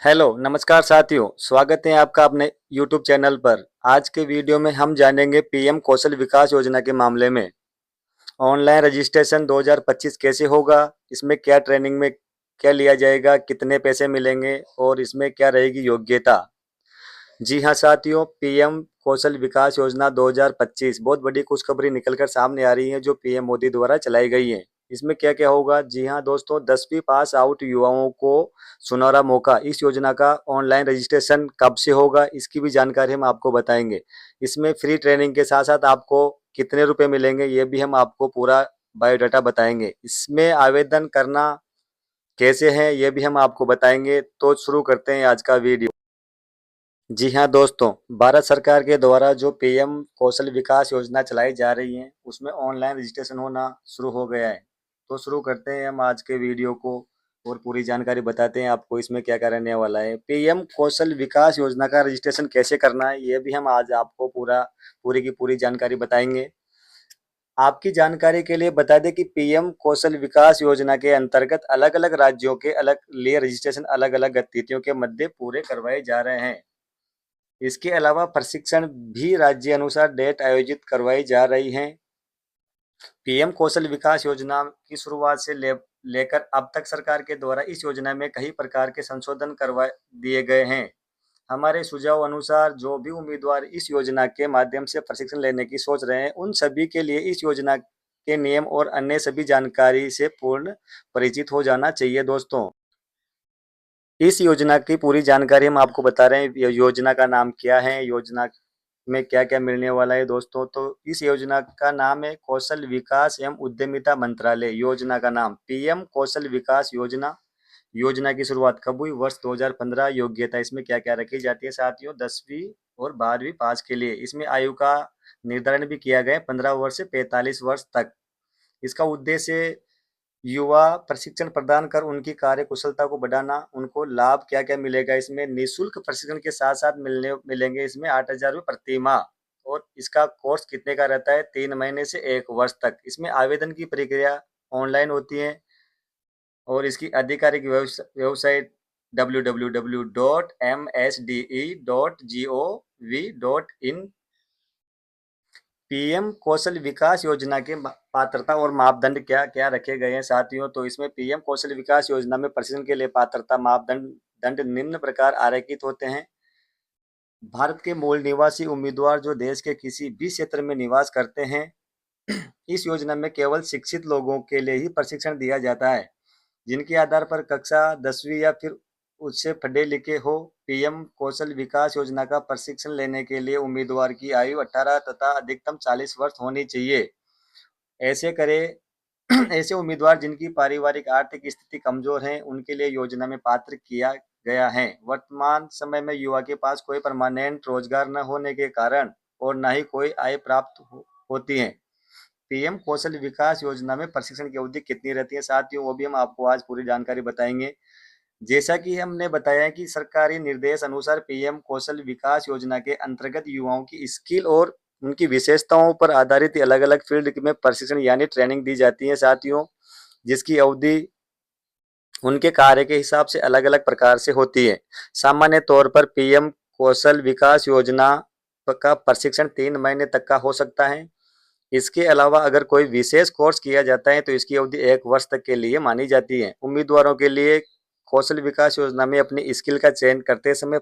Hello, नमस्कार साथियों, स्वागत है आपका अपने यूट्यूब चैनल पर। आज के वीडियो में हम जानेंगे पीएम कौशल विकास योजना के मामले में ऑनलाइन रजिस्ट्रेशन 2025 कैसे होगा, इसमें क्या ट्रेनिंग में क्या लिया जाएगा, कितने पैसे मिलेंगे और इसमें क्या रहेगी योग्यता। जी हाँ साथियों, पीएम कौशल विकास योजना 2025 बहुत बड़ी खुशखबरी निकलकर सामने आ रही है जो पीएम मोदी द्वारा चलाई गई है। इसमें क्या क्या होगा? जी हाँ दोस्तों, 10वीं पास आउट युवाओं को सुनहरा मौका। इस योजना का ऑनलाइन रजिस्ट्रेशन कब से होगा, इसकी भी जानकारी हम आपको बताएंगे। इसमें फ्री ट्रेनिंग के साथ साथ आपको कितने रुपए मिलेंगे ये भी हम आपको पूरा बायोडाटा बताएंगे। इसमें आवेदन करना कैसे है ये भी हम आपको बताएंगे। तो शुरू करते हैं आज का वीडियो। जी हाँ दोस्तों, भारत सरकार के द्वारा जो पीएम कौशल विकास योजना चलाई जा रही है उसमें ऑनलाइन रजिस्ट्रेशन होना शुरू हो गया है। तो शुरू करते हैं हम आज के वीडियो को और पूरी जानकारी बताते हैं आपको इसमें क्या क्या रहने वाला है। पीएम कौशल विकास योजना का रजिस्ट्रेशन कैसे करना है ये भी हम आज आपको पूरी की पूरी जानकारी बताएंगे। आपकी जानकारी के लिए बता दें कि पीएम कौशल विकास योजना के अंतर्गत अलग अलग राज्यों के अलग लिए रजिस्ट्रेशन अलग अलग गतिविधियों के मध्य पूरे करवाए जा रहे हैं। इसके अलावा प्रशिक्षण भी राज्य अनुसार डेट आयोजित करवाई जा रही हैं। पीएम कौशल विकास योजना की शुरुआत से लेकर अब तक सरकार के द्वारा इस योजना में कई प्रकार के संशोधन करवा दिए गए हैं। हमारे सुझाव अनुसार जो भी उम्मीदवार इस योजना के माध्यम से प्रशिक्षण लेने की सोच रहे हैं उन सभी के लिए इस योजना के नियम और अन्य सभी जानकारी से पूर्ण परिचित हो जाना चाहिए दोस्तों। इस योजना की पूरी जानकारी हम आपको बता रहे हैं। योजना का नाम क्या है, योजना में क्या-क्या मिलने वाला है दोस्तों। तो इस योजना का नाम है कौशल विकास एवं उद्यमिता मंत्रालय। योजना का नाम पीएम कौशल विकास योजना। योजना की शुरुआत कब हुई? वर्ष 2015। योग्यता इसमें क्या-क्या रखी जाती है साथियों? 10वीं और 12वीं पास के लिए। इसमें आयु का निर्धारण भी किया गया है 15 वर्ष से 45 वर्ष तक। इसका उद्देश्य युवा प्रशिक्षण प्रदान कर उनकी कार्य कुशलता को बढ़ाना। उनको लाभ क्या-क्या मिलेगा? इसमें निःशुल्क प्रशिक्षण के साथ-साथ मिलेंगे इसमें 8,000 रुपये प्रति माह। और इसका कोर्स कितने का रहता है? 3 महीने से 1 वर्ष तक। इसमें आवेदन की प्रक्रिया ऑनलाइन होती है और इसकी आधिकारिक वेबसाइट www.msde.gov.in। पीएम कौशल विकास योजना के पात्रता और मापदंड क्या क्या रखे गए हैं साथियों? तो इसमें पीएम कौशल विकास योजना में प्रशिक्षण के लिए पात्रता मापदंड दंड निम्न प्रकार आरेखित होते हैं। भारत के मूल निवासी उम्मीदवार जो देश के किसी भी क्षेत्र में निवास करते हैं। इस योजना में केवल शिक्षित लोगों के लिए ही प्रशिक्षण दिया जाता है जिनके आधार पर कक्षा 10वीं या फिर उससे पढ़े लिखे हो। पीएम कौशल विकास योजना का प्रशिक्षण लेने के लिए उम्मीदवार की आयु 18 तथा अधिकतम 40 वर्ष होनी चाहिए। ऐसे करें ऐसे उम्मीदवार जिनकी पारिवारिक आर्थिक स्थिति कमजोर है उनके लिए योजना में पात्र किया गया है। वर्तमान समय में युवा के पास कोई परमानेंट रोजगार न होने के कारण और न ही कोई आय प्राप्त होती है। पीएम कौशल विकास योजना में प्रशिक्षण की अवधि कितनी रहती है साथियों? वो भी हम आपको आज पूरी जानकारी बताएंगे। जैसा कि हमने बताया कि सरकारी निर्देश अनुसार पीएम कौशल विकास योजना के अंतर्गत युवाओं की स्किल और उनकी विशेषताओं पर आधारित अलग अलग फील्ड में प्रशिक्षण यानी ट्रेनिंग दी जाती है साथियों, जिसकी अवधि उनके कार्य के हिसाब से अलग अलग प्रकार से होती है। सामान्य तौर पर पीएम कौशल विकास योजना का प्रशिक्षण 3 महीने तक का हो सकता है। इसके अलावा अगर कोई विशेष कोर्स किया जाता है तो इसकी अवधि 1 वर्ष तक के लिए मानी जाती है। उम्मीदवारों के लिए कौशल विकास योजना में अपनी स्किल का चयन करते समय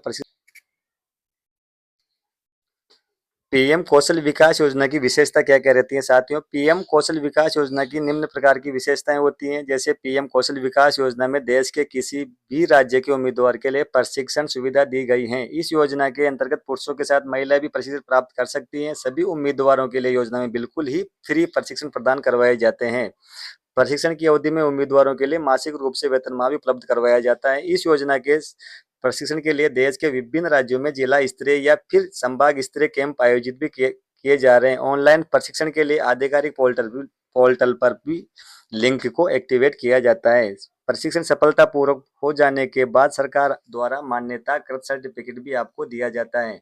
पीएम कौशल विकास योजना की विशेषता क्या क्या रहती है साथियों? पीएम कौशल विकास योजना की निम्न प्रकार की विशेषताएं होती हैं। जैसे पीएम कौशल विकास योजना में देश के किसी भी राज्य के उम्मीदवार के लिए प्रशिक्षण सुविधा दी गई है। इस योजना के अंतर्गत पुरुषों के साथ महिलाएं भी प्रशिक्षण प्राप्त कर सकती हैं। सभी उम्मीदवारों के लिए योजना में बिल्कुल ही फ्री प्रशिक्षण प्रदान करवाए जाते हैं। प्रशिक्षण की अवधि में उम्मीदवारों के लिए मासिक रूप से वेतनमान भी उपलब्ध करवाया जाता है। इस योजना के प्रशिक्षण के लिए देश के विभिन्न राज्यों में जिला स्तरीय या फिर संभाग स्तरीय कैंप आयोजित भी किए जा रहे हैं। ऑनलाइन प्रशिक्षण के लिए आधिकारिक पोर्टल पर भी लिंक को एक्टिवेट किया जाता है। प्रशिक्षण सफलतापूर्वक हो जाने के बाद सरकार द्वारा मान्यता कृत सर्टिफिकेट भी आपको दिया जाता है।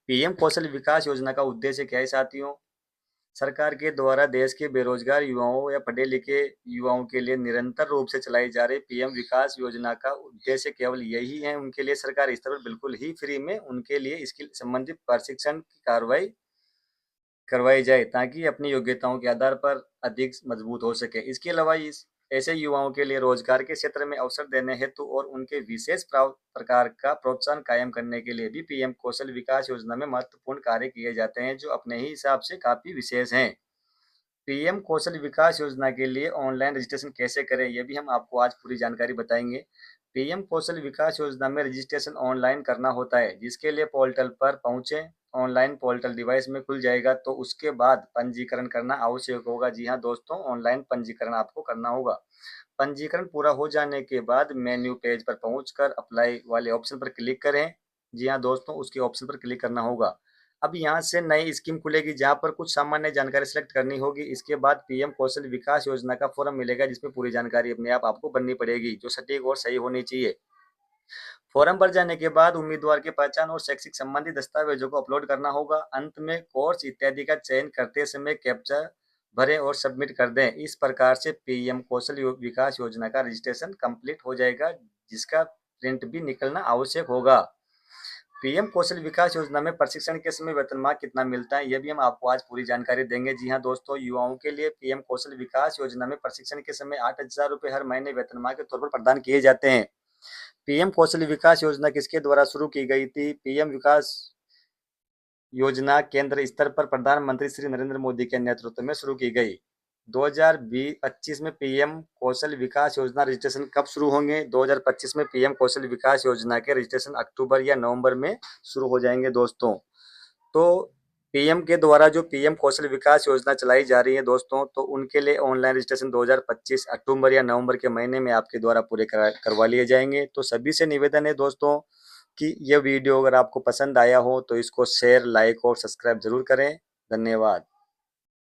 पीएम कौशल विकास योजना का उद्देश्य क्या है साथियों? सरकार के द्वारा देश के बेरोजगार युवाओं या पढ़े लिखे युवाओं के लिए निरंतर रूप से चलाई जा रही पीएम विकास योजना का उद्देश्य केवल यही है, उनके लिए सरकार स्तर पर बिल्कुल ही फ्री में उनके लिए इसके संबंधित प्रशिक्षण की कार्रवाई करवाई जाए ताकि अपनी योग्यताओं के आधार पर अधिक मजबूत हो सके। इसके अलावा इस ऐसे युवाओं के लिए रोजगार के क्षेत्र में अवसर देने हेतु और उनके विशेष प्रकार का प्रोत्साहन कायम करने के लिए भी पीएम कौशल विकास योजना में महत्वपूर्ण कार्य किए जाते हैं, जो अपने ही हिसाब से काफी विशेष हैं। पीएम कौशल विकास योजना के लिए ऑनलाइन रजिस्ट्रेशन कैसे करें, ये भी हम आपको आज पूरी जानकारी बताएंगे। पीएम कौशल विकास योजना में रजिस्ट्रेशन ऑनलाइन करना होता है, जिसके लिए पोर्टल पर पहुंचे। ऑनलाइन पोर्टल डिवाइस में खुल जाएगा तो उसके बाद पंजीकरण करना आवश्यक होगा। जी हाँ दोस्तों, ऑनलाइन पंजीकरण आपको करना होगा। पंजीकरण पूरा हो जाने के बाद मेन्यू पेज पर पहुंचकर अप्लाई वाले ऑप्शन पर क्लिक करें। जी हाँ दोस्तों, उसके ऑप्शन पर क्लिक करना होगा। अब यहाँ से नई स्कीम खुलेगी जहाँ पर कुछ सामान्य जानकारी सिलेक्ट करनी होगी। इसके बाद पीएम कौशल विकास योजना का फॉर्म मिलेगा, जिसमें पूरी जानकारी अपने आप आपको भरनी पड़ेगी, जो सटीक और सही होनी चाहिए। फॉर्म भर जाने के बाद उम्मीदवार की पहचान और शैक्षिक संबंधी दस्तावेजों को अपलोड करना होगा। अंत में कोर्स इत्यादि का चयन करते समय कैप्चा भरें और सबमिट कर दें। इस प्रकार से पीएम कौशल विकास योजना का रजिस्ट्रेशन कंप्लीट हो जाएगा, जिसका प्रिंट भी निकलना आवश्यक होगा। पीएम कौशल विकास योजना में प्रशिक्षण के समय वेतनमान कितना मिलता है, यह भी हम आपको आज पूरी जानकारी देंगे। जी हाँ दोस्तों, युवाओं के लिए पीएम कौशल विकास योजना में प्रशिक्षण के समय 8,000 रुपये हर महीने वेतनमान के तौर पर प्रदान किए जाते हैं। पीएम कौशल विकास योजना किसके द्वारा शुरू की गई थी? पीएम विकास योजना केंद्र स्तर पर प्रधानमंत्री श्री नरेंद्र मोदी के नेतृत्व में शुरू की गई। 2025 में पीएम कौशल विकास योजना रजिस्ट्रेशन कब शुरू होंगे? 2025 में पीएम कौशल विकास योजना के रजिस्ट्रेशन अक्टूबर या नवंबर में शुरू हो जाएंगे दोस्तों। तो पीएम के द्वारा जो पीएम कौशल विकास योजना चलाई जा रही है दोस्तों, तो उनके लिए ऑनलाइन रजिस्ट्रेशन 2025 अक्टूबर या नवंबर के महीने में आपके द्वारा पूरे करवा लिए जाएंगे। तो सभी से निवेदन है दोस्तों कि यह वीडियो अगर आपको पसंद आया हो तो इसको शेयर, लाइक और सब्सक्राइब जरूर करें। धन्यवाद।